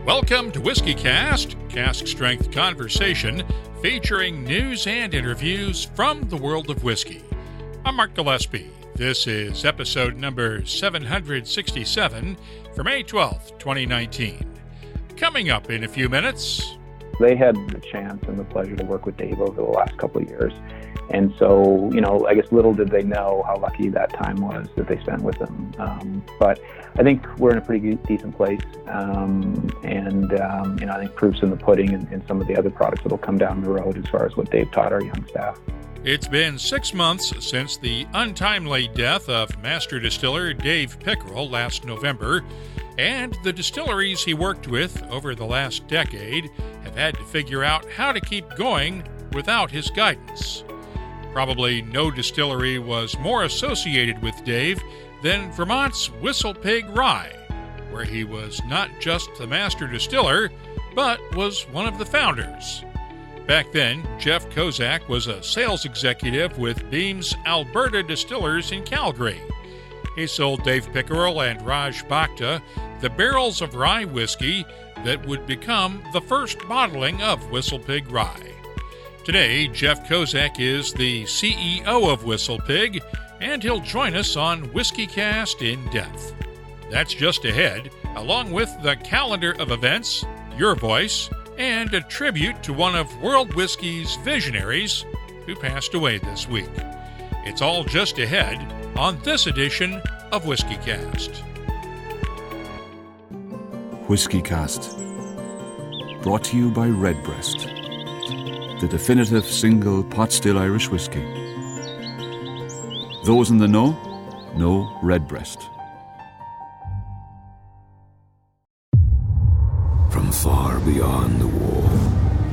Welcome to WhiskyCast, cask strength conversation featuring news and interviews from the world of whiskey. I'm Mark Gillespie. This is episode number 767 for May 12th, 2019. Coming up in a few minutes. They had the chance and the pleasure to work with Dave over the last couple of years. And so, I guess little did they know how lucky that time was that they spent with him. But I think we're in a pretty decent place. I think proof's in the pudding and some of the other products that will come down the road as far as what Dave taught our young staff. It's been 6 months since the untimely death of master distiller Dave Pickerell last November, and the distilleries he worked with over the last decade have had to figure out how to keep going without his guidance. Probably no distillery was more associated with Dave than Vermont's WhistlePig Rye, where he was not just the master distiller, but was one of the founders. Back then, Jeff Kozak was a sales executive with Beam's Alberta Distillers in Calgary. He sold Dave Pickerell and Raj Bhakta the barrels of rye whiskey that would become the first bottling of WhistlePig Rye. Today, Jeff Kozak is the CEO of WhistlePig, and he'll join us on WhiskyCast In-Depth. That's just ahead, along with the calendar of events, your voice, and a tribute to one of world whiskey's visionaries who passed away this week. It's all just ahead on this edition of WhiskyCast. WhiskyCast, brought to you by Redbreast, the definitive single pot-still Irish whiskey. Those in the know Redbreast. From far beyond the wall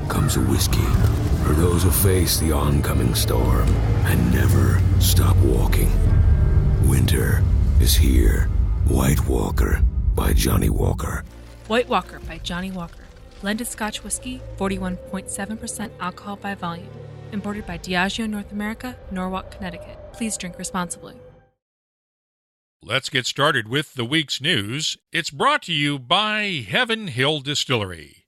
comes a whiskey for those who face the oncoming storm and never stop walking. Winter is here. White Walker by Johnnie Walker. White Walker by Johnnie Walker. Blended Scotch whiskey, 41.7% alcohol by volume. Imported by Diageo North America, Norwalk, Connecticut. Please drink responsibly. Let's get started with the week's news. It's brought to you by Heaven Hill Distillery.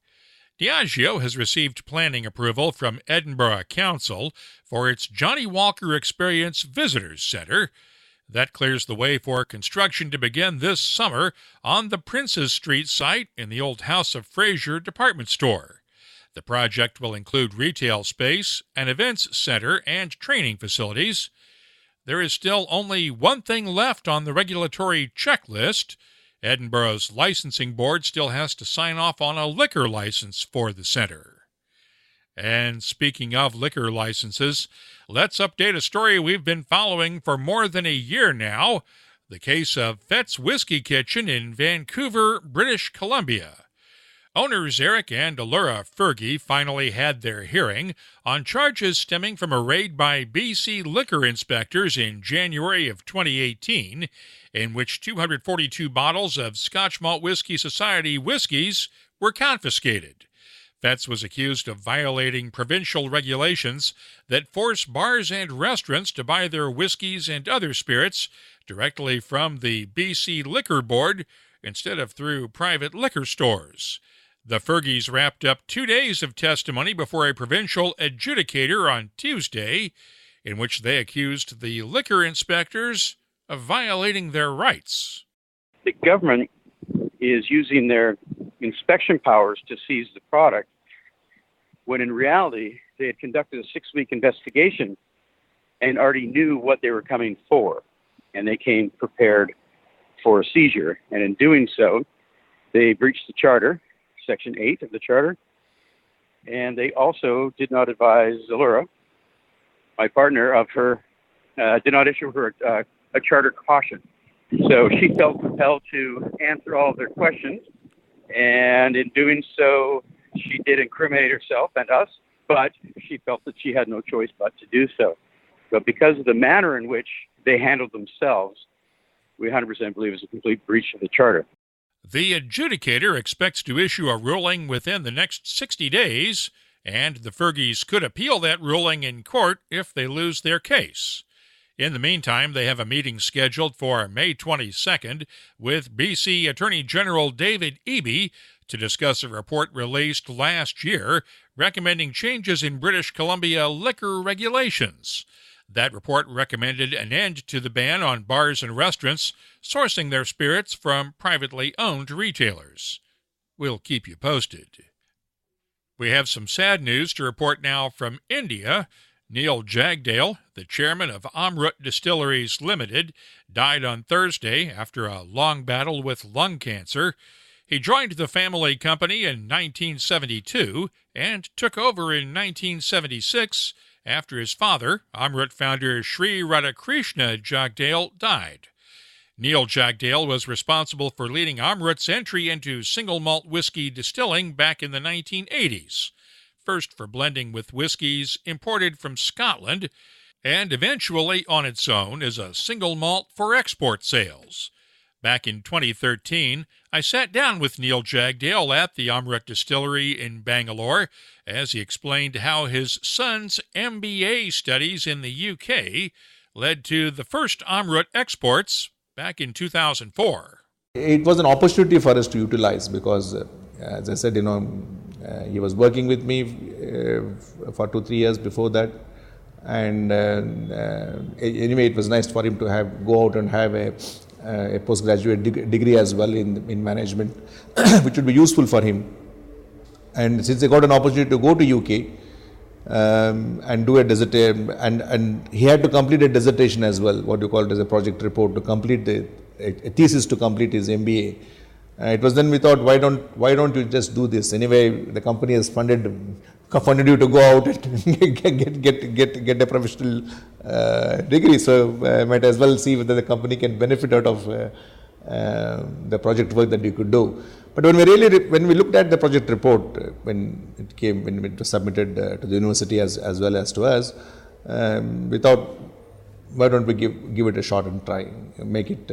Diageo has received planning approval from Edinburgh Council for its Johnnie Walker Experience Visitors Centre. That clears the way for construction to begin this summer on the Princes Street site in the old House of Fraser department store. The project will include retail space, an events center, and training facilities. There is still only one thing left on the regulatory checklist. Edinburgh's licensing board still has to sign off on a liquor license for the center. And speaking of liquor licenses, let's update a story we've been following for more than a year now, the case of Fets Whisky Kitchen in Vancouver, British Columbia. Owners Eric and Allura Fergie finally had their hearing on charges stemming from a raid by BC liquor inspectors in January of 2018, in which 242 bottles of Scotch Malt Whisky Society whiskies were confiscated. Fets was accused of violating provincial regulations that force bars and restaurants to buy their whiskies and other spirits directly from the BC Liquor Board instead of through private liquor stores. The Fergies wrapped up 2 days of testimony before a provincial adjudicator on Tuesday, in which they accused the liquor inspectors of violating their rights. The government is using their inspection powers to seize the product, when in reality they had conducted a 6-week investigation and already knew what they were coming for, and they came prepared for a seizure. And in doing so, they breached the charter, Section 8 of the charter, and they also did not advise Allura, my partner, did not issue her a charter caution. So she felt compelled to answer all of their questions, and in doing so, she did incriminate herself and us, but she felt that she had no choice but to do so. But because of the manner in which they handled themselves, we 100% believe it's a complete breach of the charter. The adjudicator expects to issue a ruling within the next 60 days, and the Fergies could appeal that ruling in court if they lose their case. In the meantime, they have a meeting scheduled for May 22nd with BC Attorney General David Eby to discuss a report released last year recommending changes in British Columbia liquor regulations. That report recommended an end to the ban on bars and restaurants sourcing their spirits from privately owned retailers. We'll keep you posted. We have some sad news to report now from India. Neel Jagdale, the chairman of Amrut Distilleries Limited, died on Thursday after a long battle with lung cancer. He joined the family company in 1972 and took over in 1976 after his father, Amrut founder Sri Radhakrishna Jagdale, died. Neel Jagdale was responsible for leading Amrut's entry into single malt whiskey distilling back in the 1980s, first for blending with whiskies imported from Scotland, and eventually on its own as a single malt for export sales. Back in 2013, I sat down with Neel Jagdale at the Amrut Distillery in Bangalore as he explained how his son's MBA studies in the UK led to the first Amrut exports back in 2004. It was an opportunity for us to utilize because, as I said, he was working with me for 2-3 years before that. And anyway, it was nice for him to go out and have a postgraduate degree as well in management, which would be useful for him. And since he got an opportunity to go to UK and do a dissertation, and he had to complete a dissertation as well, what you call it as a project report, to complete a thesis to complete his MBA. It was then we thought, why don't you just do this? Anyway, the company has funded you to go out and get a professional degree. So might as well see whether the company can benefit out of the project work that you could do. But when we looked at the project report, when it was submitted to the university as well as to us, we thought, why don't we give it a shot and try, make it,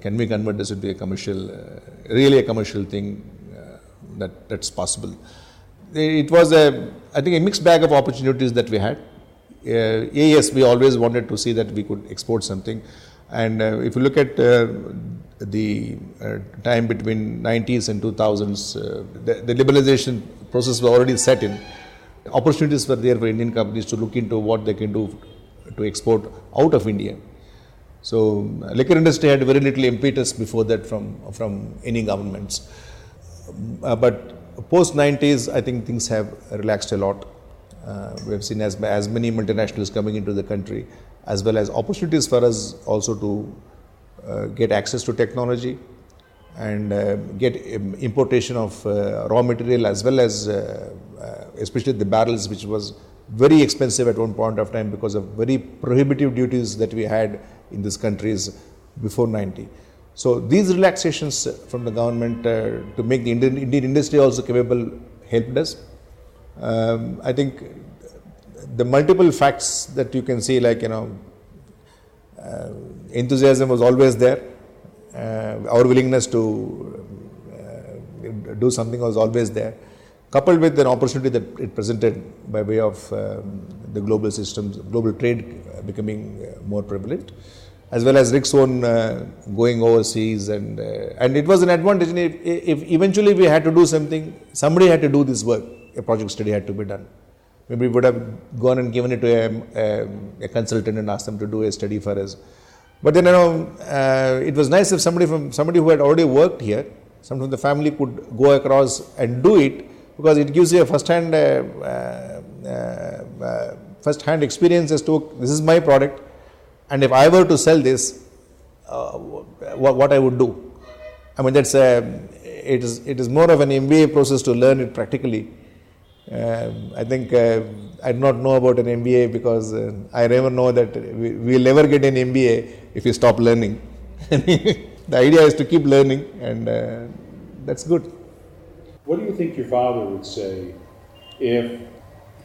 can we convert this into a commercial, really a commercial thing that's possible. It was I think a mixed bag of opportunities that we had. Yes, we always wanted to see that we could export something. And if you look at the time between 90s and 2000s, the liberalization process was already set in. Opportunities were there for Indian companies to look into what they can do to export out of India. So liquor industry had very little impetus before that from any governments. But post 90s, I think things have relaxed a lot. We have seen as many multinationals coming into the country, as well as opportunities for us also to get access to technology and get importation of raw material, as well as especially the barrels, which was very expensive at one point of time because of very prohibitive duties that we had in these countries before 90. So these relaxations from the government to make the Indian industry also capable helped us. I think the multiple facts that you can see, like, enthusiasm was always there. Our willingness to do something was always there, coupled with an opportunity that it presented by way of the global systems, global trade becoming more prevalent, as well as Rick's own going overseas, and it was an advantage. If eventually we had to do something, somebody had to do this work. A project study had to be done. Maybe we would have gone and given it to a consultant and asked them to do a study for us. But then, it was nice if somebody who had already worked here, someone from the family, could go across and do it, because it gives you a first-hand experience as to, this is my product, and if I were to sell this, what I would do. I mean, that's it is more of an MBA process to learn it practically. I think I do not know about an MBA because I never know that we'll never get an MBA if you stop learning. The idea is to keep learning, and that's good. What do you think your father would say if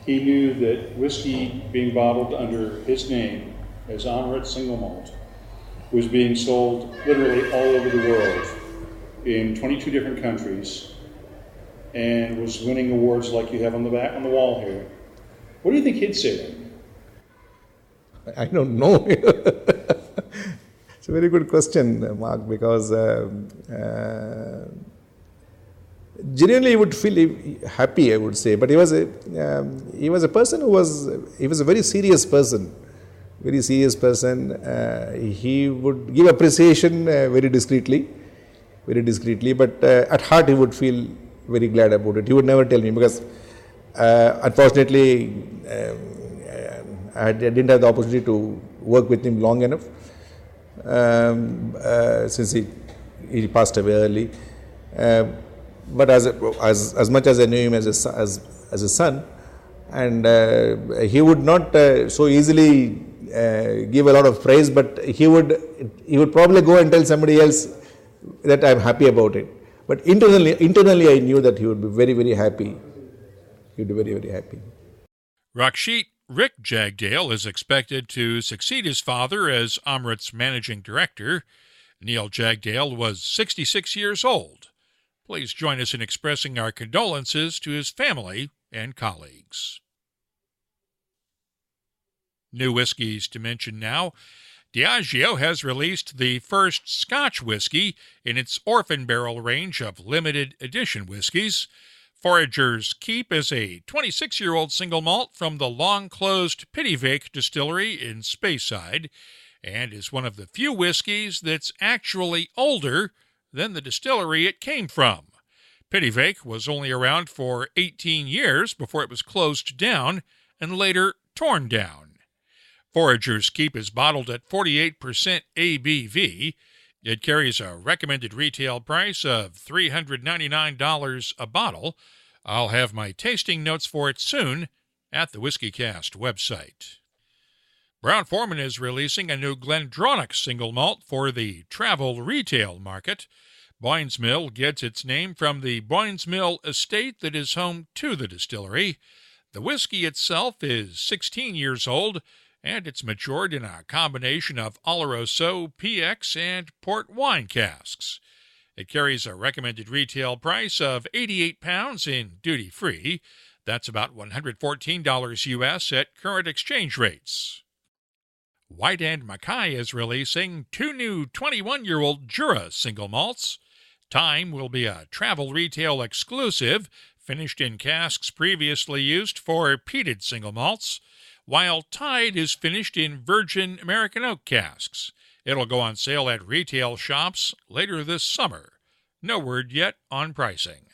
he knew that whiskey being bottled under his name as Amrut Single Malt was being sold literally all over the world in 22 different countries and was winning awards like you have on the wall here? What do you think he'd say then? I don't know. It's a very good question, Mark, because genuinely he would feel happy, I would say. But he was a person who was a very serious person. Very serious person. He would give appreciation very discreetly, but at heart he would feel very glad about it. He would never tell me because unfortunately I didn't have the opportunity to work with him long enough since he passed away early. But as much as I knew him as a son, and he would not so easily give a lot of praise, but he would probably go and tell somebody else that I'm happy about it. But internally I knew that he would be very, very happy. He would be very, very happy. Rakshit Rick Jagdale is expected to succeed his father as Amrut's managing director. Neel Jagdale was 66 years old. Please join us in expressing our condolences to his family and colleagues. New whiskies to mention now. Diageo has released the first Scotch whisky in its Orphan Barrel range of limited edition whiskies. Forager's Keep is a 26-year-old single malt from the long-closed Pityvake Distillery in Speyside and is one of the few whiskies that's actually older than the distillery it came from. Pityvake was only around for 18 years before it was closed down and later torn down. Forager's Keep is bottled at 48% ABV. It carries a recommended retail price of $399 a bottle. I'll have my tasting notes for it soon at the WhiskyCast website. Brown-Forman is releasing a new Glendronach single malt for the travel retail market. Boynes Mill gets its name from the Boynes Mill estate that is home to the distillery. The whiskey itself is 16 years old, and it's matured in a combination of Oloroso, PX, and port wine casks. It carries a recommended retail price of £88 in duty-free. That's about $114 US at current exchange rates. White and Mackay is releasing two new 21-year-old Jura single malts. Time will be a travel retail exclusive, finished in casks previously used for peated single malts, while Tide is finished in virgin American oak casks. It'll go on sale at retail shops later this summer. No word yet on pricing.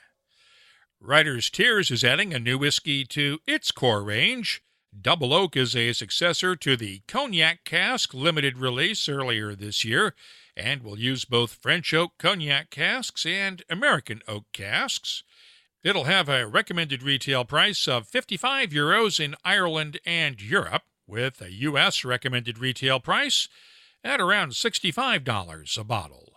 Ryder's Tears is adding a new whiskey to its core range. Double Oak is a successor to the Cognac cask limited release earlier this year and will use both French oak cognac casks and American oak casks. It'll have a recommended retail price of €55 in Ireland and Europe, with a U.S. recommended retail price at around $65 a bottle.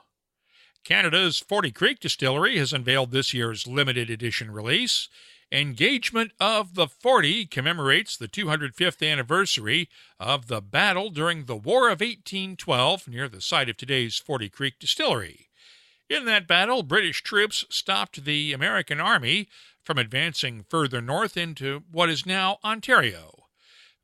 Canada's 40 Creek Distillery has unveiled this year's limited edition release. Engagement of the 40 commemorates the 205th anniversary of the battle during the War of 1812 near the site of today's 40 Creek Distillery. In that battle, British troops stopped the American Army from advancing further north into what is now Ontario.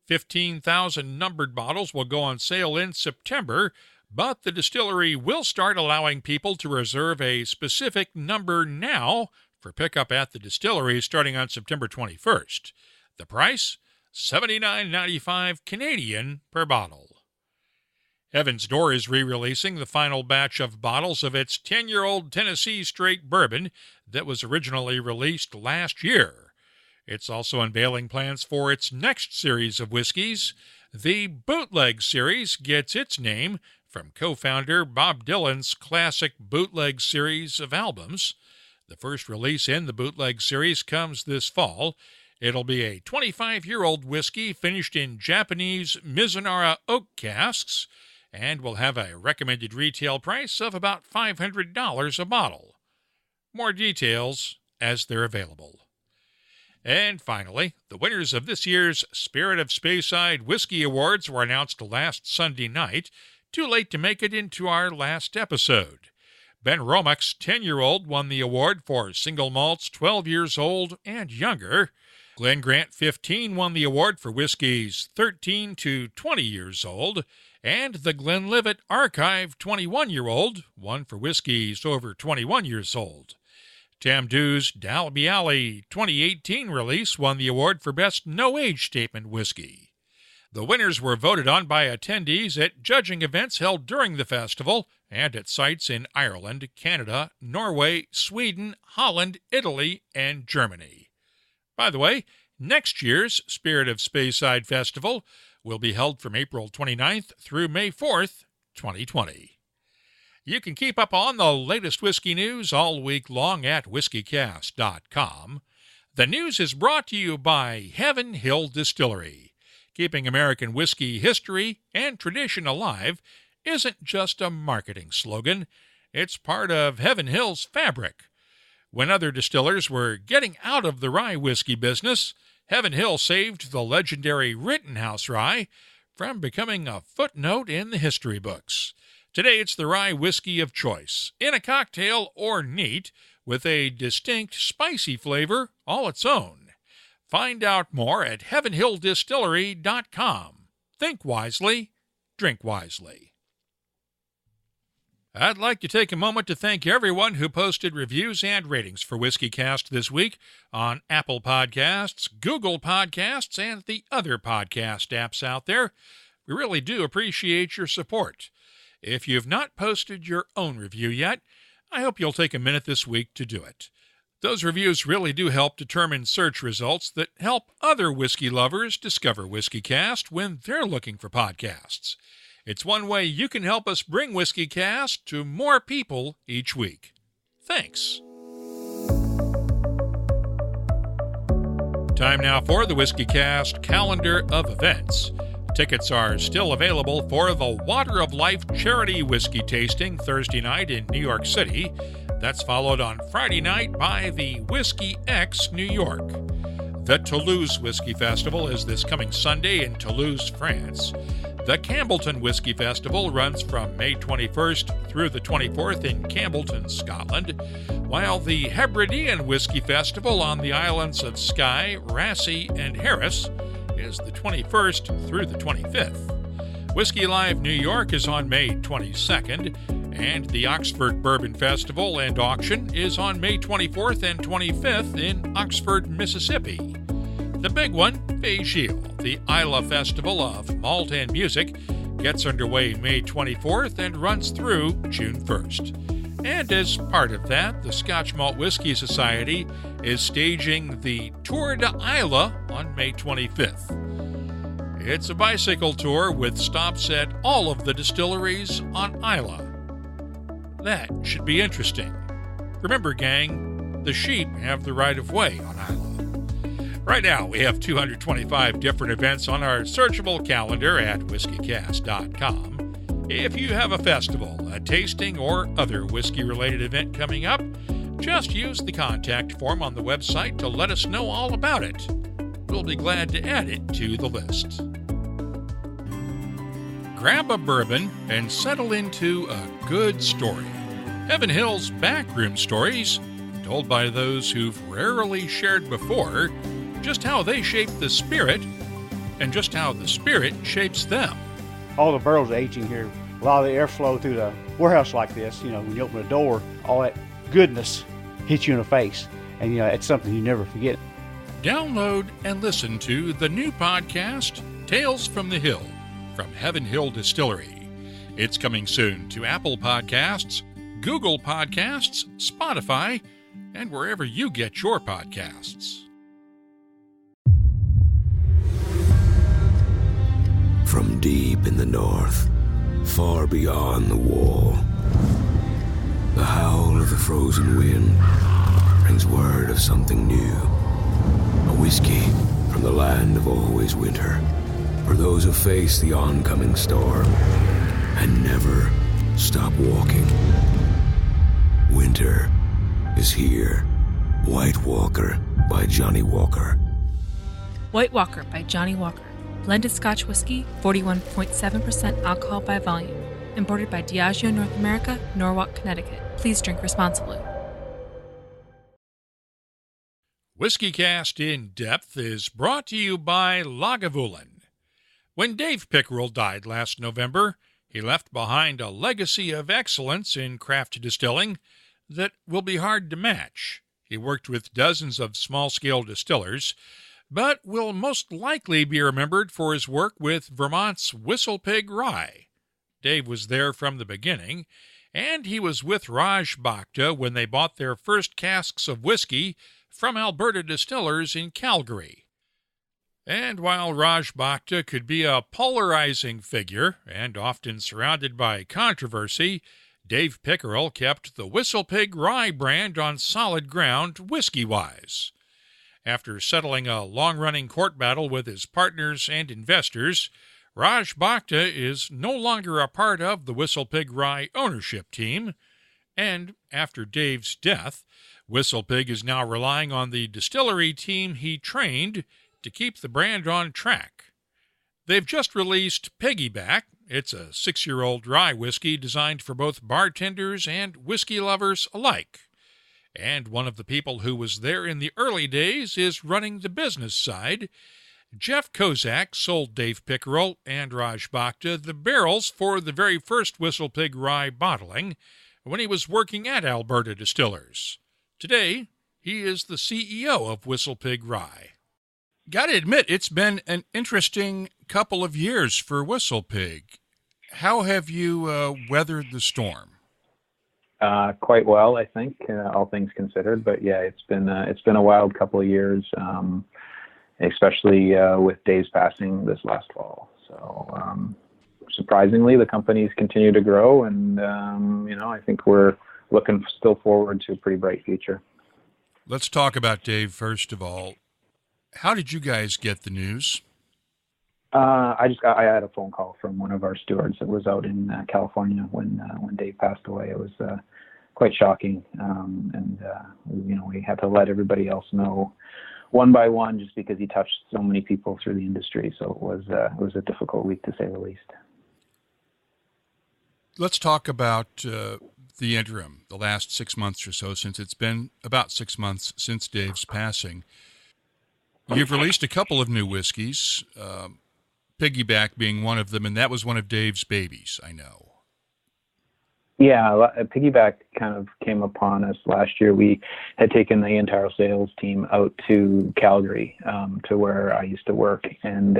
15,000 numbered bottles will go on sale in September, but the distillery will start allowing people to reserve a specific number now for pickup at the distillery starting on September 21st. The price, $79.95 Canadian per bottle. Heaven's Door is re-releasing the final batch of bottles of its 10-year-old Tennessee Straight Bourbon that was originally released last year. It's also unveiling plans for its next series of whiskeys. The Bootleg series gets its name from co-founder Bob Dylan's classic Bootleg series of albums. The first release in the Bootleg series comes this fall. It'll be a 25-year-old whiskey finished in Japanese Mizunara oak casks and will have a recommended retail price of about $500 a bottle. More details as they're available. And finally, the winners of this year's Spirit of Speyside Whiskey Awards were announced last Sunday night. Too late to make it into our last episode. Ben Romack's 10-year-old won the award for single malts 12 years old and younger. Glen Grant 15 won the award for whiskeys 13 to 20 years old. And the Glenlivet Archive 21-year-old won for whiskeys over 21 years old. Tamdhu's Dalby Alley 2018 release won the award for Best No-Age Statement Whiskey. The winners were voted on by attendees at judging events held during the festival and at sites in Ireland, Canada, Norway, Sweden, Holland, Italy, and Germany. By the way, next year's Spirit of Speyside Festival will be held from April 29th through May 4th, 2020. You can keep up on the latest whiskey news all week long at WhiskyCast.com. The news is brought to you by Heaven Hill Distillery. Keeping American whiskey history and tradition alive isn't just a marketing slogan. It's part of Heaven Hill's fabric. When other distillers were getting out of the rye whiskey business, Heaven Hill saved the legendary Rittenhouse rye from becoming a footnote in the history books. Today it's the rye whiskey of choice, in a cocktail or neat, with a distinct spicy flavor all its own. Find out more at heavenhilldistillery.com. Think wisely, drink wisely. I'd like to take a moment to thank everyone who posted reviews and ratings for WhiskyCast this week on Apple Podcasts, Google Podcasts, and the other podcast apps out there. We really do appreciate your support. If you've not posted your own review yet, I hope you'll take a minute this week to do it. Those reviews really do help determine search results that help other whiskey lovers discover WhiskyCast when they're looking for podcasts. It's one way you can help us bring WhiskyCast to more people each week. Thanks. Time now for the WhiskyCast calendar of events. Tickets are still available for the Water of Life charity whiskey tasting Thursday night in New York City. That's followed on Friday night by the Whiskey X New York. The Toulouse Whiskey Festival is this coming Sunday in Toulouse, France. The Campbellton Whiskey Festival runs from May 21st through the 24th in Campbellton, Scotland, while the Hebridean Whiskey Festival on the islands of Skye, Rassay, and Harris is the 21st through the 25th. Whiskey Live New York is on May 22nd, and the Oxford Bourbon Festival and Auction is on May 24th and 25th in Oxford, Mississippi. The big one, Végil, the Isla Festival of Malt and Music, gets underway May 24th and runs through June 1st. And as part of that, the Scotch Malt Whisky Society is staging the Tour de Isla on May 25th. It's a bicycle tour with stops at all of the distilleries on Isla. That should be interesting. Remember, gang, the sheep have the right of way on Isla. Right now, we have 225 different events on our searchable calendar at WhiskyCast.com. If you have a festival, a tasting, or other whiskey-related event coming up, just use the contact form on the website to let us know all about it. We'll be glad to add it to the list. Grab a bourbon and settle into a good story. Heaven Hill's Backroom Stories, told by those who've rarely shared before just how they shape the spirit and just how the spirit shapes them. All the barrels are aging here. A lot of the airflow through the warehouse like this, when you open the door, all that goodness hits you in the face. And, it's something you never forget. Download and listen to the new podcast, Tales from the Hill, from Heaven Hill Distillery. It's coming soon to Apple Podcasts, Google Podcasts, Spotify, and wherever you get your podcasts. From deep in the north, far beyond the wall, the howl of the frozen wind brings word of something new. A whiskey from the land of always winter, for those who face the oncoming storm and never stop walking. Winter is here. White Walker by Johnnie Walker. White Walker by Johnnie Walker. Blended Scotch whiskey, 41.7% alcohol by volume. Imported by Diageo North America, Norwalk, Connecticut. Please drink responsibly. WhiskyCast In-Depth is brought to you by Lagavulin. When Dave Pickerell died last November, he left behind a legacy of excellence in craft distilling that will be hard to match. He worked with dozens of small-scale distillers, but will most likely be remembered for his work with Vermont's WhistlePig Rye. Dave was there from the beginning, and he was with Raj Bhakta when they bought their first casks of whiskey from Alberta Distillers in Calgary. And while Raj Bhakta could be a polarizing figure and often surrounded by controversy, Dave Pickerell kept the WhistlePig Rye brand on solid ground whiskey-wise. After settling a long-running court battle with his partners and investors, Raj Bhakta is no longer a part of the WhistlePig Rye ownership team, and after Dave's death, WhistlePig is now relying on the distillery team he trained to keep the brand on track. They've just released Piggyback. It's a 6-year-old rye whiskey designed for both bartenders and whiskey lovers alike. And one of the people who was there in the early days is running the business side. Jeff Kozak sold Dave Pickerell and Raj Bhakta the barrels for the very first WhistlePig Rye bottling when he was working at Alberta Distillers. Today, he is the CEO of WhistlePig Rye. Got to admit, it's been an interesting couple of years for WhistlePig. How have you weathered the storm? Quite well, I think, all things considered. But yeah, it's been a wild couple of years, especially with Dave's passing this last fall. So surprisingly, the company's continue to grow, and I think we're looking still forward to a pretty bright future. Let's talk about Dave first of all. How did you guys get the news? I had a phone call from one of our stewards that was out in California when Dave passed away. It was quite shocking, and we had to let everybody else know one by one, just because he touched so many people through the industry. So it was a difficult week, to say the least. Let's talk about the interim, the last 6 months or so, since it's been about 6 months since Dave's passing. You've released a couple of new whiskeys, Piggyback being one of them, and that was one of Dave's babies, I know. Yeah, Piggyback kind of came upon us last year. We had taken the entire sales team out to Calgary, to where I used to work, and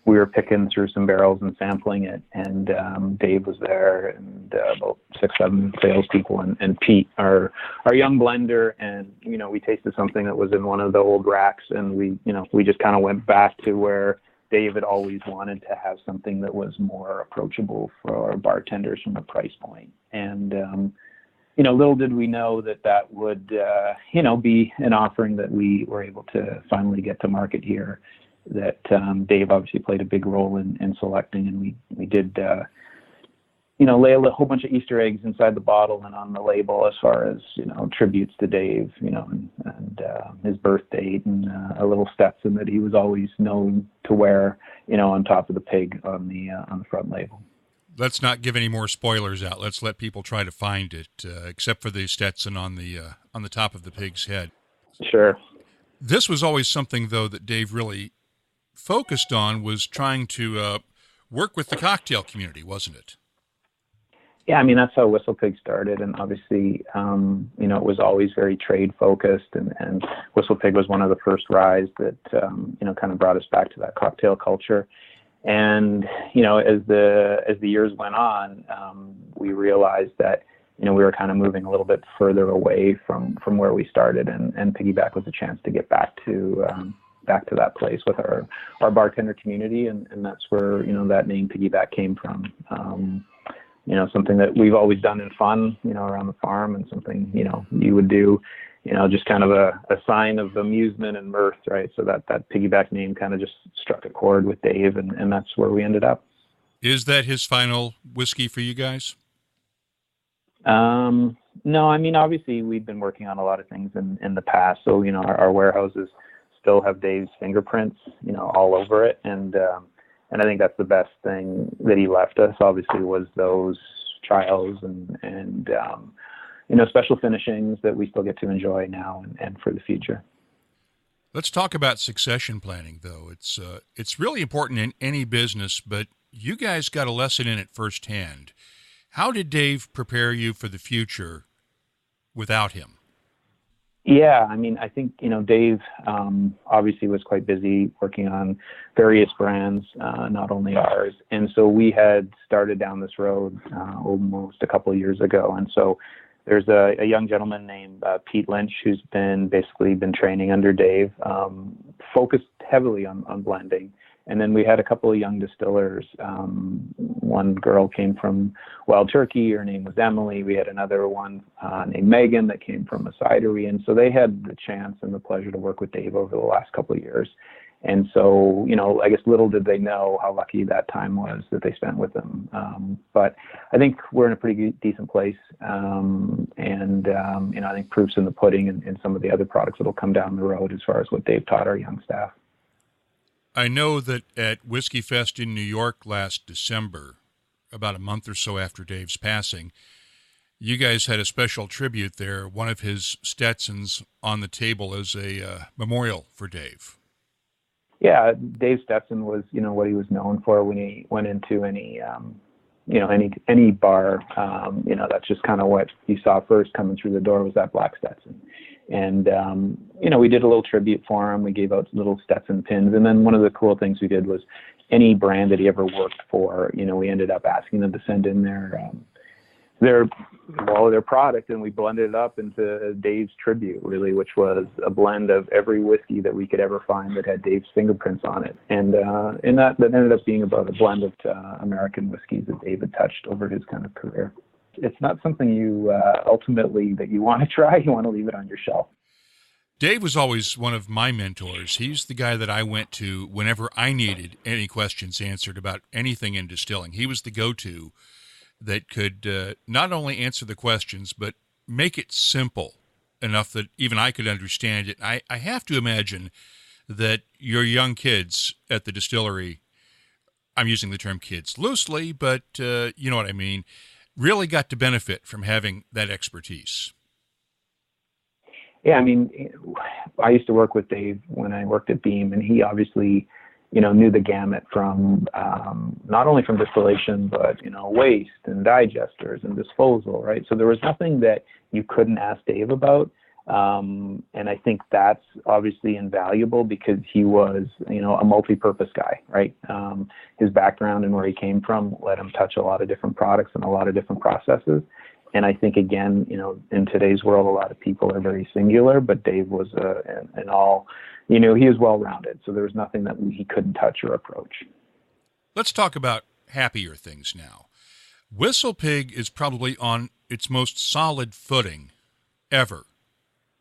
we were picking through some barrels and sampling it, and Dave was there, and about 6-7 salespeople, and Pete, our young blender, and we tasted something that was in one of the old racks, and we just kind of went back to where Dave had always wanted to have something that was more approachable for bartenders from a price point. And little did we know that would be an offering that we were able to finally get to market here. That Dave obviously played a big role in selecting, and we did lay a whole bunch of Easter eggs inside the bottle and on the label as far as tributes to Dave, and his birth date, and a little Stetson that he was always known to wear, on top of the pig on the front label. Let's not give any more spoilers out. Let's let people try to find it, except for the Stetson on the top of the pig's head. Sure. This was always something, though, that Dave really focused on, was trying to work with the cocktail community, wasn't it? Yeah, I mean, that's how WhistlePig started, and obviously, it was always very trade focused, and WhistlePig was one of the first ryes that, kind of brought us back to that cocktail culture. And, as the years went on, we realized that, we were kind of moving a little bit further away from where we started, and Piggyback was a chance to get back to that place with our bartender community, and that's where, that name Piggyback came from. Something that we've always done in fun, around the farm, and something, you would do, just kind of a sign of amusement and mirth, right? So that Piggyback name kind of just struck a chord with Dave, and that's where we ended up. Is that his final whiskey for you guys? No, I mean, obviously we've been working on a lot of things in the past. So, our warehouses still have Dave's fingerprints, all over it. And I think that's the best thing that he left us, obviously, was those trials and special finishings that we still get to enjoy now and for the future. Let's talk about succession planning, though. It's really important in any business, but you guys got a lesson in it firsthand. How did Dave prepare you for the future without him? Yeah, I mean, I think, Dave obviously was quite busy working on various brands, not only ours. And so we had started down this road almost a couple of years ago. And so there's a young gentleman named Pete Lynch who's basically been training under Dave, focused heavily on blending. And then we had a couple of young distillers. One girl came from Wild Turkey. Her name was Emily. We had another one named Megan that came from a cidery. And so they had the chance and the pleasure to work with Dave over the last couple of years. And so, I guess little did they know how lucky that time was that they spent with him. But I think we're in a pretty decent place. I think proof's in the pudding and some of the other products that will come down the road as far as what Dave taught our young staff. I know that at Whiskey Fest in New York last December, about a month or so after Dave's passing, you guys had a special tribute there, one of his Stetsons on the table as a memorial for Dave. Yeah, Dave Stetson was, what he was known for when he went into any bar. That's just kind of what you saw first coming through the door was that black Stetson. And, we did a little tribute for him. We gave out little Stetson pins. And then one of the cool things we did was any brand that he ever worked for, we ended up asking them to send in their product, and we blended it up into Dave's tribute, really, which was a blend of every whiskey that we could ever find that had Dave's fingerprints on it. And that ended up being about a blend of American whiskeys that Dave had touched over his kind of career. It's not something you ultimately that you want to try. You want to leave it on your shelf. Dave was always one of my mentors. He's the guy that I went to whenever I needed any questions answered about anything in distilling. He was the go-to that could not only answer the questions, but make it simple enough that even I could understand it. I have to imagine that your young kids at the distillery, I'm using the term kids loosely, but you know what I mean, really got to benefit from having that expertise. Yeah, I mean, I used to work with Dave when I worked at Beam, and he obviously, knew the gamut from not only from distillation, but, waste and digesters and disposal, right? So there was nothing that you couldn't ask Dave about. And I think that's obviously invaluable because he was, a multi-purpose guy, right? His background and where he came from let him touch a lot of different products and a lot of different processes. And I think, again, in today's world, a lot of people are very singular, but Dave was an all, he was well-rounded. So there was nothing that he couldn't touch or approach. Let's talk about happier things now. WhistlePig is probably on its most solid footing ever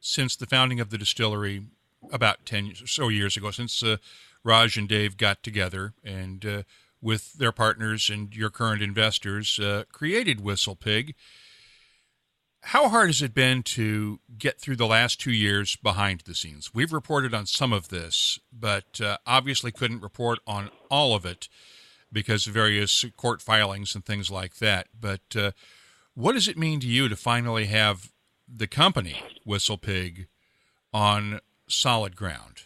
since the founding of the distillery about 10 or so years ago, since Raj and Dave got together and with their partners and your current investors created WhistlePig. How hard has it been to get through the last 2 years behind the scenes? We've reported on some of this, but obviously couldn't report on all of it because of various court filings and things like that. But what does it mean to you to finally have the company, WhistlePig, on solid ground?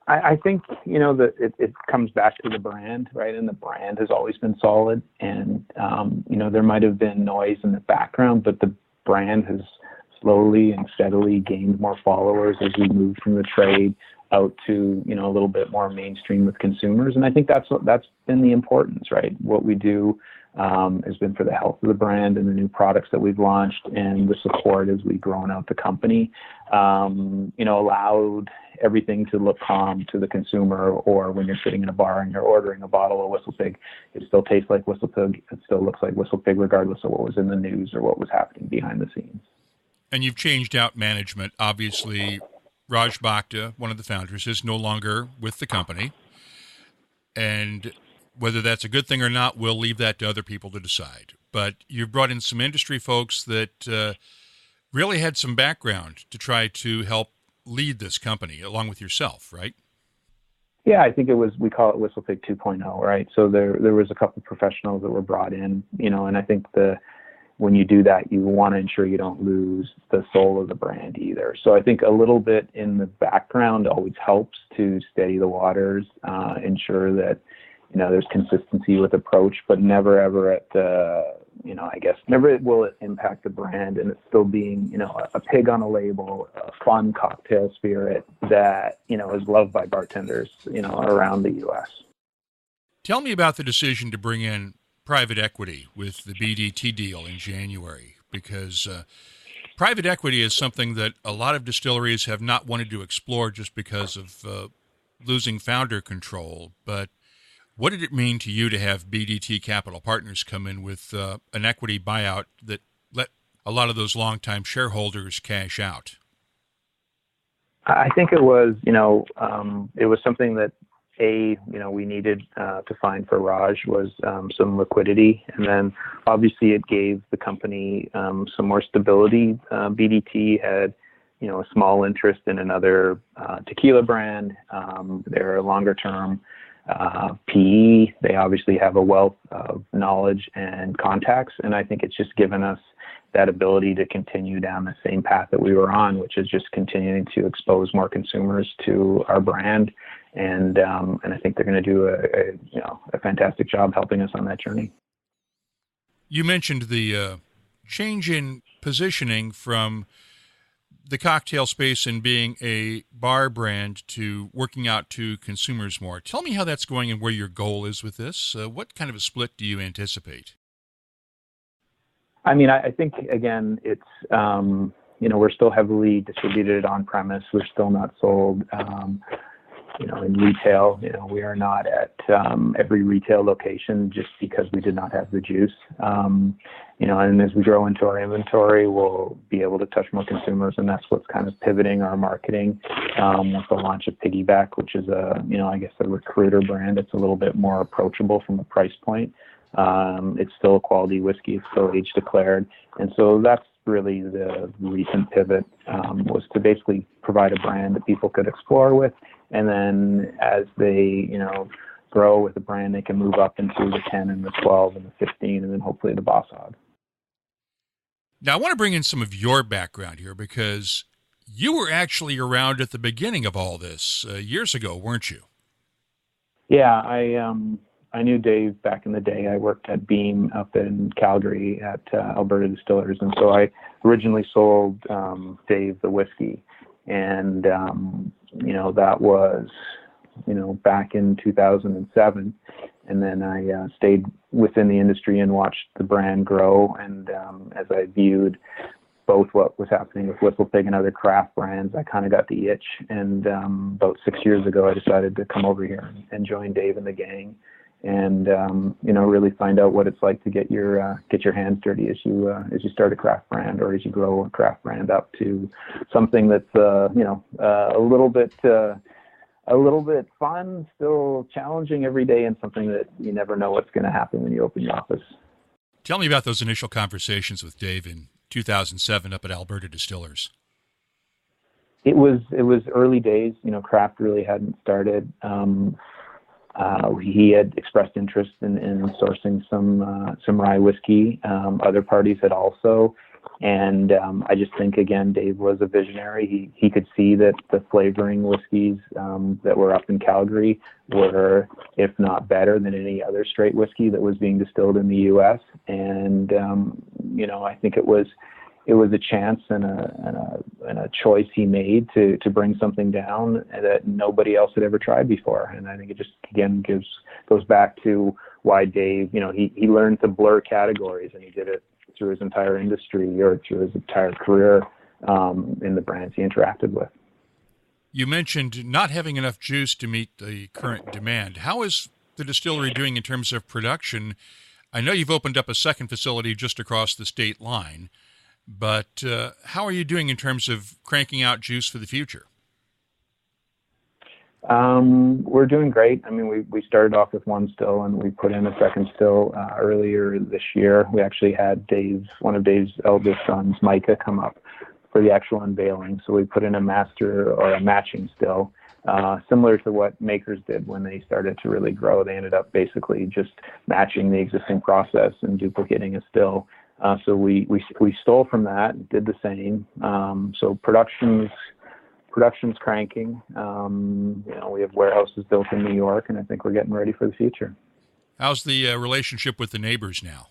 I think, that it comes back to the brand, right? And the brand has always been solid. And, there might have been noise in the background, but the brand has slowly and steadily gained more followers as we moved from the trade out to, a little bit more mainstream with consumers. And I think that's been the importance, right? What we do has been for the health of the brand and the new products that we've launched and the support as we've grown out the company, allowed everything to look calm to the consumer, or when you're sitting in a bar and you're ordering a bottle of WhistlePig, it still tastes like WhistlePig. It still looks like WhistlePig regardless of what was in the news or what was happening behind the scenes. And you've changed out management. Obviously, Raj Bhakta, one of the founders, is no longer with the company. And whether that's a good thing or not, we'll leave that to other people to decide. But you've brought in some industry folks that really had some background to try to help lead this company along with yourself, right? Yeah, I think we call it WhistlePig 2.0, right? So there was a couple of professionals that were brought in, and I think when you do that, you want to ensure you don't lose the soul of the brand either. So I think a little bit in the background always helps to steady the waters, ensure that, there's consistency with approach, but never ever at the I guess never will it impact the brand, and it's still being, a pig on a label, a fun cocktail spirit that, is loved by bartenders, around the U.S. Tell me about the decision to bring in private equity with the BDT deal in January, because private equity is something that a lot of distilleries have not wanted to explore just because of losing founder control. But what did it mean to you to have BDT Capital Partners come in with an equity buyout that let a lot of those longtime shareholders cash out? I think it was, it was something that we needed to find for Raj was some liquidity, and then obviously it gave the company some more stability. BDT had, a small interest in another tequila brand. They're a longer term PE. They obviously have a wealth of knowledge and contacts, and I think it's just given us that ability to continue down the same path that we were on, which is just continuing to expose more consumers to our brand. And I think they're going to do a fantastic job helping us on that journey. You mentioned the change in positioning from the cocktail space and being a bar brand to working out to consumers more. Tell me how that's going and where your goal is with this. What kind of a split do you anticipate? I mean, I think, again, it's, we're still heavily distributed on premise. We're still not sold, in retail. We are not at every retail location just because we did not have the juice. And as we grow into our inventory, we'll be able to touch more consumers, and that's what's kind of pivoting our marketing with the launch of Piggyback, which is a recruiter brand. It's a little bit more approachable from a price point. It's still a quality whiskey. It's still age declared. And so that's really the recent pivot, was to basically provide a brand that people could explore with. And then as they, grow with the brand, they can move up into the 10 and the 12 and the 15, and then hopefully the Boss Hog. Now, I want to bring in some of your background here, because you were actually around at the beginning of all this years ago, weren't you? Yeah, I knew Dave back in the day. I worked at Beam up in Calgary at Alberta Distillers, and so I originally sold Dave the whiskey, and that was back in 2007, and then I stayed within the industry and watched the brand grow. And as I viewed both what was happening with WhistlePig and other craft brands, I kind of got the itch. And about 6 years ago, I decided to come over here and join Dave and the gang, and really find out what it's like to get your hands dirty as you start a craft brand, or as you grow a craft brand up to something that's a little bit fun, still challenging every day, and something that you never know what's going to happen when you open your office. Tell me about those initial conversations with Dave in 2007 up at Alberta Distillers. It was early days. Craft really hadn't started. He had expressed interest in sourcing some rye whiskey. Other parties had also. And I just think, again, Dave was a visionary. He could see that the flavoring whiskeys that were up in Calgary were, if not better than any other straight whiskey that was being distilled in the U.S. And, I think it was a chance and a choice he made to bring something down that nobody else had ever tried before. And I think it just, again, goes back to why Dave, he learned to blur categories, and he did it through his entire industry, or through his entire career in the brands he interacted with. You mentioned not having enough juice to meet the current demand. How is the distillery doing in terms of production? I know you've opened up a second facility just across the state line, but how are you doing in terms of cranking out juice for the future? We're doing great. I mean, we started off with one still, and we put in a second still earlier this year. We actually had one of Dave's eldest sons, Micah, come up for the actual unveiling. So we put in a master or a matching still, similar to what makers did when they started to really grow. They ended up basically just matching the existing process and duplicating a still. So we stole from that, did the same. So production's cranking. We have warehouses built in New York, and I think we're getting ready for the future. How's the relationship with the neighbors now?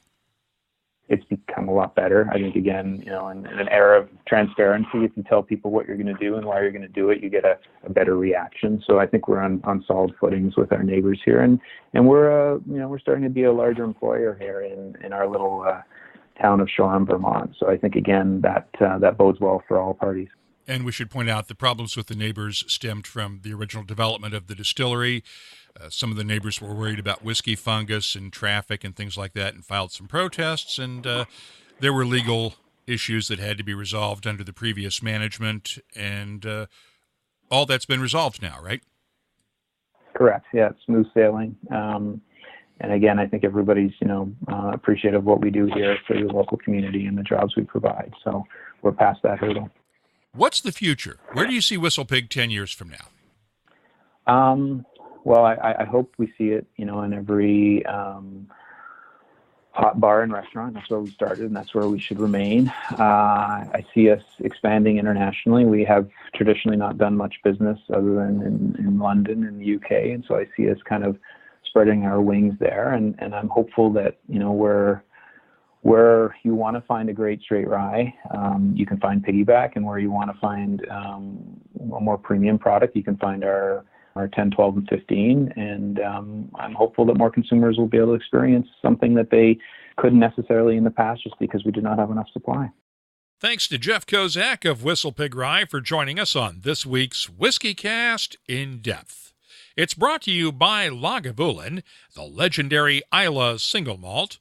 a lot better. I think, again, in an era of transparency, if you tell people what you're going to do and why you're going to do it, you get a better reaction. So I think we're on solid footings with our neighbors here, and we're we're starting to be a larger employer here in our little town of Shoreham, Vermont. So I think, again, that bodes well for all parties. And we should point out the problems with the neighbors stemmed from the original development of the distillery. Some of the neighbors were worried about whiskey fungus and traffic and things like that and filed some protests. And there were legal issues that had to be resolved under the previous management. And all that's been resolved now, right? Correct. Yeah, it's smooth sailing. And again, I think everybody's, appreciative of what we do here for the local community and the jobs we provide. So we're past that hurdle. What's the future? Where do you see WhistlePig 10 years from now? Well, I hope we see it, in every hot bar and restaurant. That's where we started, and that's where we should remain. I see us expanding internationally. We have traditionally not done much business other than in London and the UK, and so I see us kind of spreading our wings there. And I'm hopeful that, where you want to find a great straight rye, you can find Piggyback, and where you want to find a more premium product, you can find our 10, 12, and 15. And I'm hopeful that more consumers will be able to experience something that they couldn't necessarily in the past just because we did not have enough supply. Thanks to Jeff Kozak of WhistlePig Rye for joining us on this week's WhiskyCast In-Depth. It's brought to you by Lagavulin, the legendary Islay single malt.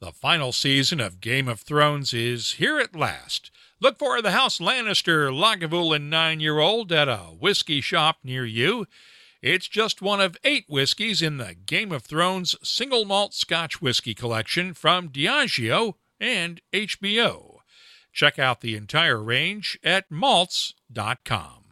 The final season of Game of Thrones is here at last. Look for the House Lannister Lagavulin 9-year-old at a whiskey shop near you. It's just one of 8 whiskeys in the Game of Thrones single malt Scotch whisky collection from Diageo and HBO. Check out the entire range at malts.com.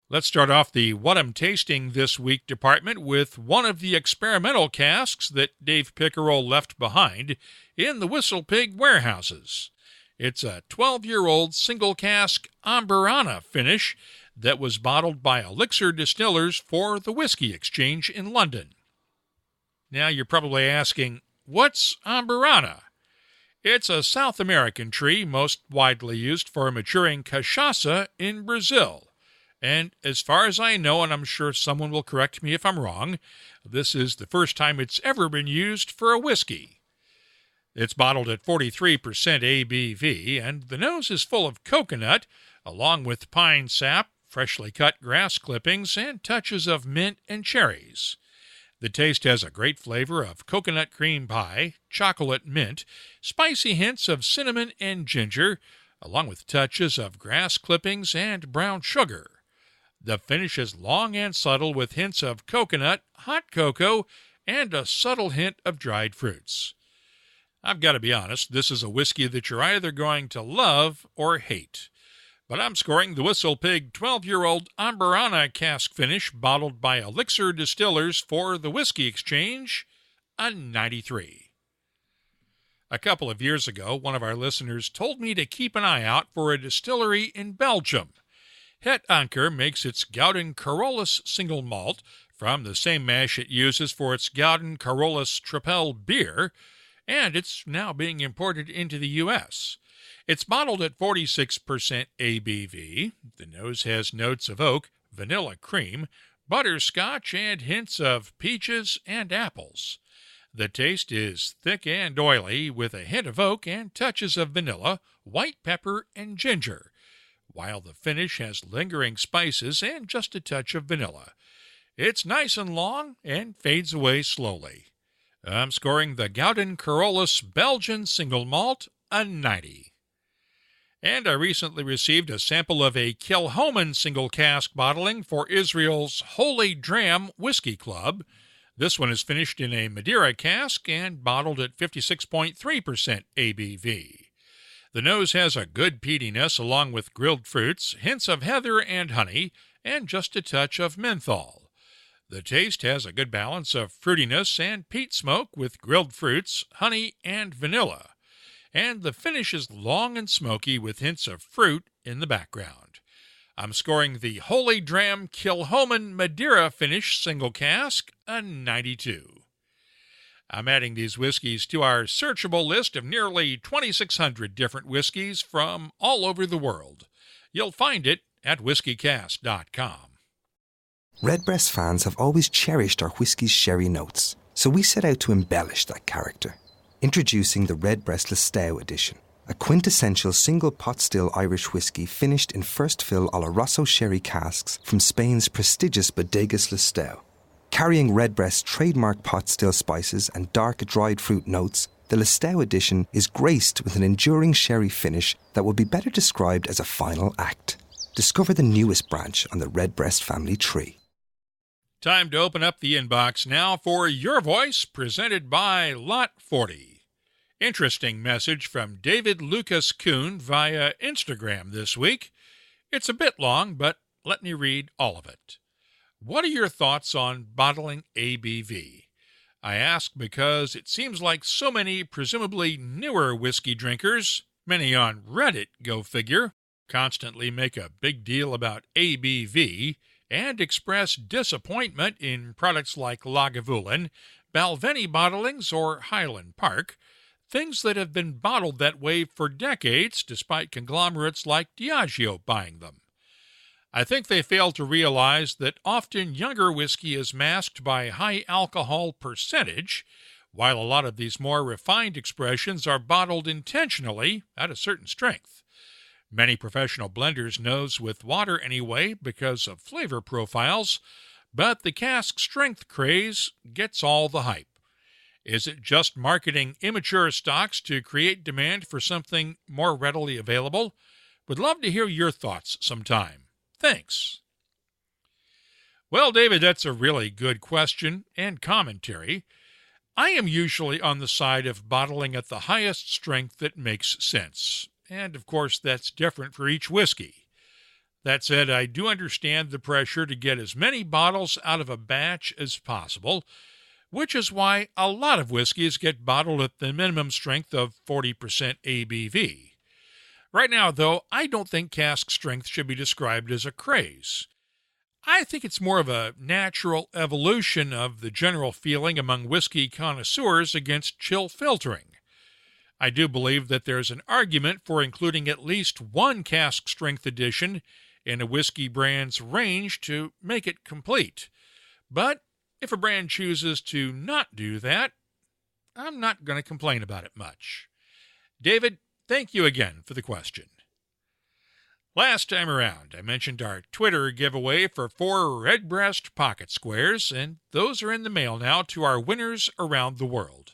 Let's start off the What I'm Tasting This Week department with one of the experimental casks that Dave Pickerell left behind in the WhistlePig warehouses. It's a 12-year-old single cask Amberana finish that was bottled by Elixir Distillers for the Whisky Exchange in London. Now you're probably asking, what's Amberana? It's a South American tree most widely used for maturing cachaça in Brazil. And as far as I know, and I'm sure someone will correct me if I'm wrong, this is the first time it's ever been used for a whiskey. It's bottled at 43% ABV, and the nose is full of coconut, along with pine sap, freshly cut grass clippings, and touches of mint and cherries. The taste has a great flavor of coconut cream pie, chocolate mint, spicy hints of cinnamon and ginger, along with touches of grass clippings and brown sugar. The finish is long and subtle with hints of coconut, hot cocoa, and a subtle hint of dried fruits. I've got to be honest, this is a whiskey that you're either going to love or hate. But I'm scoring the WhistlePig 12-year-old Amberana cask finish bottled by Elixir Distillers for the Whisky Exchange a 93. A couple of years ago, one of our listeners told me to keep an eye out for a distillery in Belgium. Het Anker makes its Gouden Carolus single malt from the same mash it uses for its Gouden Carolus Trapel beer, and it's now being imported into the U.S. It's bottled at 46% ABV. The nose has notes of oak, vanilla cream, butterscotch, and hints of peaches and apples. The taste is thick and oily with a hint of oak and touches of vanilla, white pepper, and ginger, while the finish has lingering spices and just a touch of vanilla. It's nice and long and fades away slowly. I'm scoring the Gouden Carolus Belgian single malt a 90. And I recently received a sample of a Kilchoman single cask bottling for Israel's Holy Dram Whiskey Club. This one is finished in a Madeira cask and bottled at 56.3% ABV. The nose has a good peatiness along with grilled fruits, hints of heather and honey, and just a touch of menthol. The taste has a good balance of fruitiness and peat smoke with grilled fruits, honey, and vanilla. And the finish is long and smoky with hints of fruit in the background. I'm scoring the Holy Dram Kilchoman Madeira finish single cask a 92. I'm adding these whiskeys to our searchable list of nearly 2,600 different whiskeys from all over the world. You'll find it at WhiskyCast.com. Redbreast fans have always cherished our whiskey's sherry notes, so we set out to embellish that character. Introducing the Redbreast Listowel edition, a quintessential single pot still Irish whiskey finished in first fill Oloroso sherry casks from Spain's prestigious Bodegas Listowel. Carrying Redbreast's trademark pot still spices and dark dried fruit notes, the Listowel edition is graced with an enduring sherry finish that would be better described as a final act. Discover the newest branch on the Redbreast family tree. Time to open up the inbox now for Your Voice, presented by Lot 40. Interesting message from David Lucas Kuhn via Instagram this week. It's a bit long, but let me read all of it. What are your thoughts on bottling ABV? I ask because it seems like so many presumably newer whiskey drinkers, many on Reddit, go figure, constantly make a big deal about ABV and express disappointment in products like Lagavulin, Balvenie bottlings, or Highland Park, things that have been bottled that way for decades despite conglomerates like Diageo buying them. I think they fail to realize that often younger whiskey is masked by high alcohol percentage, while a lot of these more refined expressions are bottled intentionally at a certain strength. Many professional blenders nose with water anyway because of flavor profiles, but the cask strength craze gets all the hype. Is it just marketing immature stocks to create demand for something more readily available? Would love to hear your thoughts sometime. Thanks. Well, David, that's a really good question and commentary. I am usually on the side of bottling at the highest strength that makes sense. And, of course, that's different for each whiskey. That said, I do understand the pressure to get as many bottles out of a batch as possible, which is why a lot of whiskeys get bottled at the minimum strength of 40% ABV. Right now, though, I don't think cask strength should be described as a craze. I think it's more of a natural evolution of the general feeling among whiskey connoisseurs against chill filtering. I do believe that there's an argument for including at least one cask strength edition in a whiskey brand's range to make it complete. But if a brand chooses to not do that, I'm not going to complain about it much. David, thank you again for the question. Last time around, I mentioned our Twitter giveaway for 4 Redbreast pocket squares, and those are in the mail now to our winners around the world.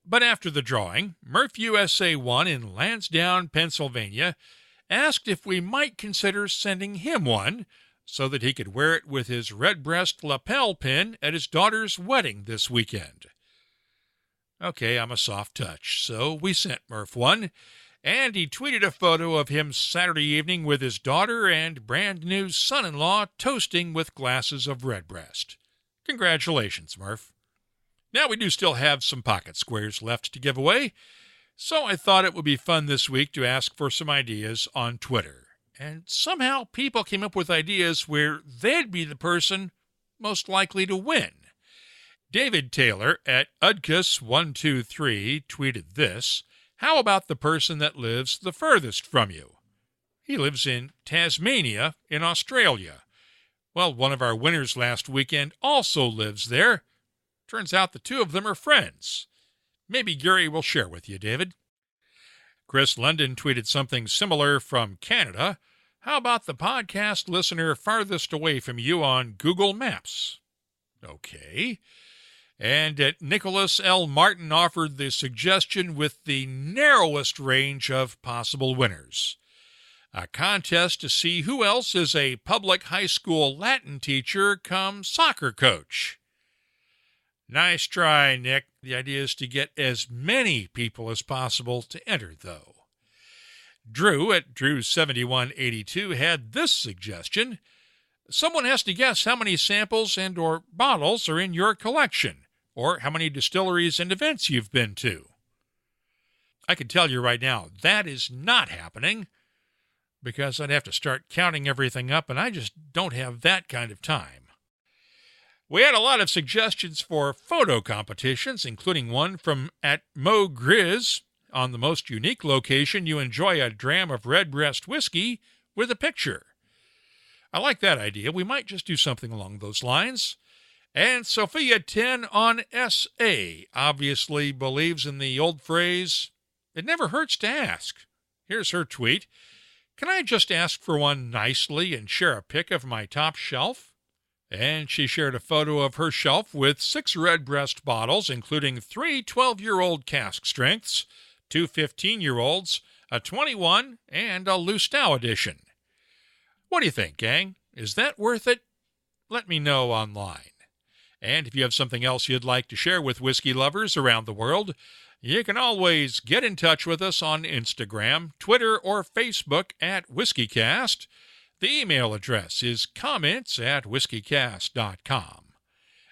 But after the drawing, Murph USA 1 in Lansdowne, Pennsylvania, asked if we might consider sending him one so that he could wear it with his Redbreast lapel pin at his daughter's wedding this weekend. Okay, I'm a soft touch, so we sent Murph one, and he tweeted a photo of him Saturday evening with his daughter and brand-new son-in-law toasting with glasses of Redbreast. Congratulations, Murph. Now, we do still have some pocket squares left to give away, so I thought it would be fun this week to ask for some ideas on Twitter. And somehow people came up with ideas where they'd be the person most likely to win. David Taylor at Udkus123 tweeted this: how about the person that lives the furthest from you? He lives in Tasmania in Australia. Well, one of our winners last weekend also lives there. Turns out the two of them are friends. Maybe Gary will share with you, David. Chris London tweeted something similar from Canada. How about the podcast listener farthest away from you on Google Maps? Okay. And Nicholas L. Martin offered the suggestion with the narrowest range of possible winners. A contest to see who else is a public high school Latin teacher come soccer coach. Nice try, Nick. The idea is to get as many people as possible to enter, though. Drew at Drew7182 had this suggestion. Someone has to guess how many samples and or bottles are in your collection, or how many distilleries and events you've been to. I can tell you right now, that is not happening, because I'd have to start counting everything up, and I just don't have that kind of time. We had a lot of suggestions for photo competitions, including one from @MoGrizz. On the most unique location, you enjoy a dram of Redbreast whiskey with a picture. I like that idea. We might just do something along those lines. And Sophia 10 on SA obviously believes in the old phrase, it never hurts to ask. Here's her tweet. Can I just ask for one nicely and share a pic of my top shelf? And she shared a photo of her shelf with 6 Redbreast bottles, including 3 12-year-old cask strengths, 2 15-year-olds, a 21, and a Lustau edition. What do you think, gang? Is that worth it? Let me know online. And if you have something else you'd like to share with whiskey lovers around the world, you can always get in touch with us on Instagram, Twitter, or Facebook @WhiskyCast. The email address is comments@whiskycast.com.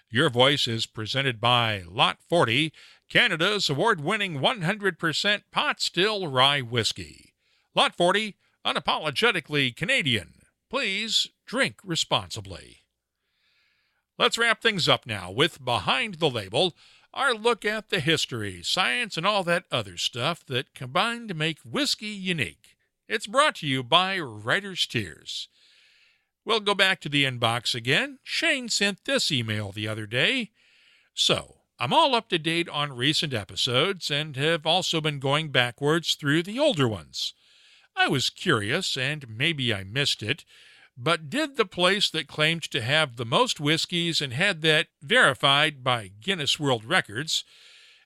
Your Voice is presented by Lot 40, Canada's award-winning 100% pot still rye whiskey. Lot 40, unapologetically Canadian. Please drink responsibly. Let's wrap things up now with Behind the Label, our look at the history, science, and all that other stuff that combine to make whiskey unique. It's brought to you by Writer's Tears. We'll go back to the inbox again. Shane sent this email the other day. So, I'm all up to date on recent episodes and have also been going backwards through the older ones. I was curious, and maybe I missed it, but did the place that claimed to have the most whiskeys and had that verified by Guinness World Records,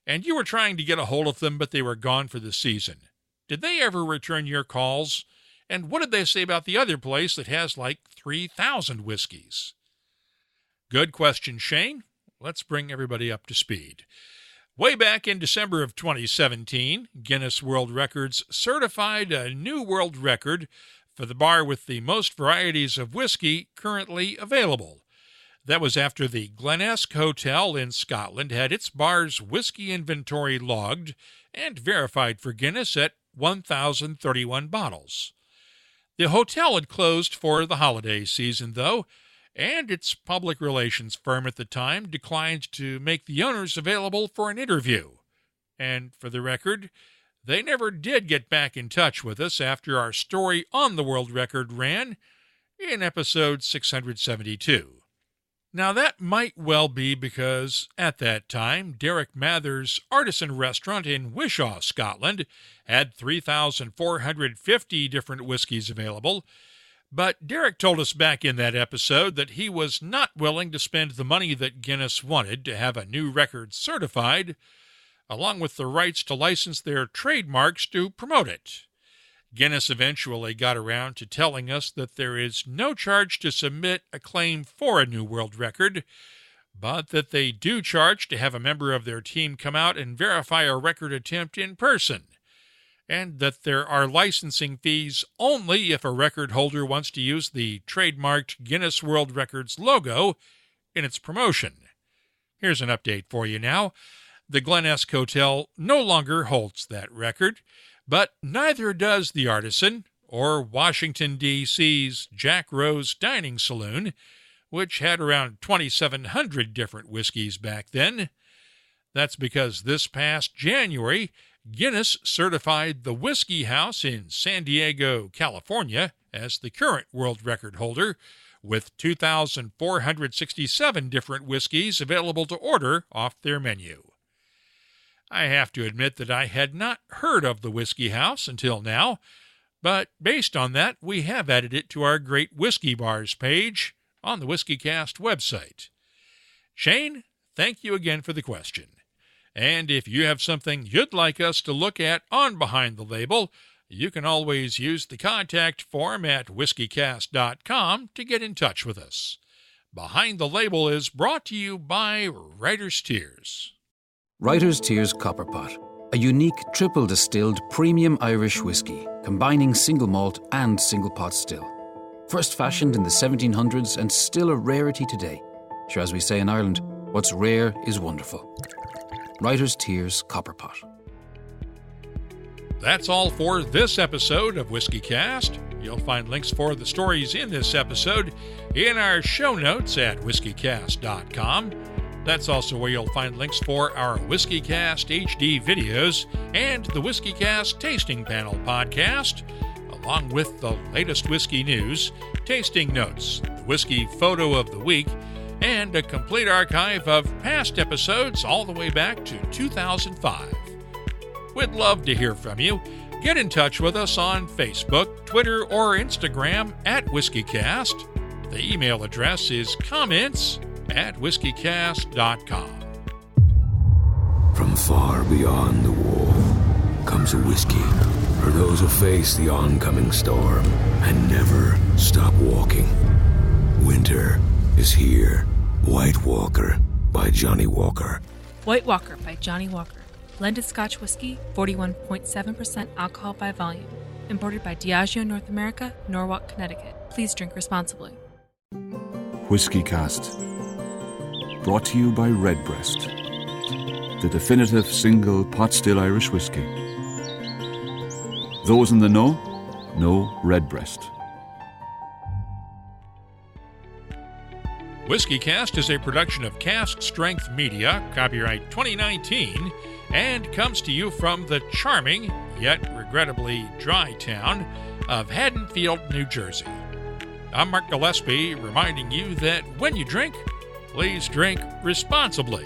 and you were trying to get a hold of them but they were gone for the season, did they ever return your calls? And what did they say about the other place that has like 3,000 whiskeys? Good question, Shane. Let's bring everybody up to speed. Way back in December of 2017, Guinness World Records certified a new world record for the bar with the most varieties of whiskey currently available. That was after the Glenesk Hotel in Scotland had its bar's whiskey inventory logged and verified for Guinness at 1,031 bottles. The hotel had closed for the holiday season, though, and its public relations firm at the time declined to make the owners available for an interview. And for the record, they never did get back in touch with us after our story on the world record ran in episode 672. Now, that might well be because, at that time, Derek Mather's artisan restaurant in Wishaw, Scotland, had 3,450 different whiskies available, but Derek told us back in that episode that he was not willing to spend the money that Guinness wanted to have a new record certified, along with the rights to license their trademarks to promote it. Guinness eventually got around to telling us that there is no charge to submit a claim for a new world record, but that they do charge to have a member of their team come out and verify a record attempt in person, and that there are licensing fees only if a record holder wants to use the trademarked Guinness World Records logo in its promotion. Here's an update for you now. The Glenesk Hotel no longer holds that record, but neither does the Artisan or Washington, D.C.'s Jack Rose Dining Saloon, which had around 2,700 different whiskeys back then. That's because this past January, Guinness certified the Whiskey House in San Diego, California, as the current world record holder, with 2,467 different whiskeys available to order off their menu. I have to admit that I had not heard of the Whiskey House until now, but based on that, we have added it to our Great Whiskey Bars page on the WhiskyCast website. Shane, thank you again for the question. And if you have something you'd like us to look at on Behind the Label, you can always use the contact form at whiskycast.com to get in touch with us. Behind the Label is brought to you by Writer's Tears. Writer's Tears Copperpot, a unique triple distilled premium Irish whiskey, combining single malt and single pot still. First fashioned in the 1700s and still a rarity today. Sure, as we say in Ireland, what's rare is wonderful. Writer's Tears Copperpot. That's all for this episode of WhiskyCast. You'll find links for the stories in this episode in our show notes at whiskeycast.com. That's also where you'll find links for our WhiskyCast HD videos and the WhiskyCast Tasting Panel podcast, along with the latest whiskey news, tasting notes, the whiskey photo of the week, and a complete archive of past episodes all the way back to 2005. We'd love to hear from you. Get in touch with us on Facebook, Twitter, or Instagram at WhiskyCast. The email address is comments@whiskeycast.com. From far beyond the wall comes a whiskey for those who face the oncoming storm and never stop walking. Winter is here. White Walker by Johnnie Walker. White Walker by Johnnie Walker. Blended Scotch whiskey, 41.7% alcohol by volume. Imported by Diageo North America, Norwalk, Connecticut. Please drink responsibly. WhiskyCast. Brought to you by Redbreast, the definitive single pot still Irish whiskey. Those in the know Redbreast. WhiskyCast is a production of Cask Strength Media, copyright 2019, and comes to you from the charming, yet regrettably dry town of Haddonfield, New Jersey. I'm Mark Gillespie, reminding you that when you drink, please drink responsibly.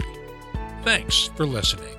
Thanks for listening.